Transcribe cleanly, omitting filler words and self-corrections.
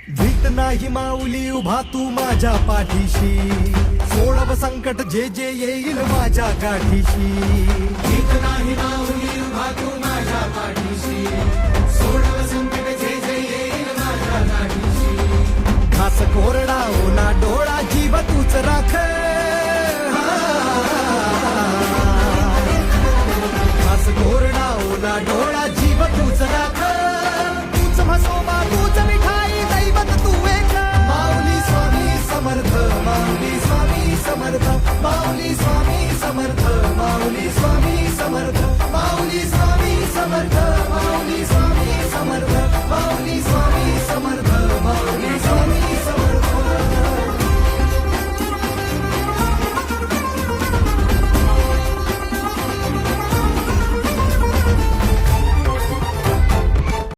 भीत नाही माऊली उभा तू माझ्या पाठीशी, सोडव संकट जे जे येईल माझ्या गाठीशी. भीत नाही माऊली उभा तू माझ्या पाठीशी, सोडव संकट जे जे येईल माझ्या गाठीशी. घास कोरडा ओला डोळा जीव तूच राख, घास कोरडा ओला डोळा जीव तूच राख. तूच म्हसोबा तूच मिठाई दैवत तू एक. माऊली स्वामी समर्थ, माऊली स्वामी समर्थ, माऊली स्वामी समर्थ, माऊली स्वामी समर्थ.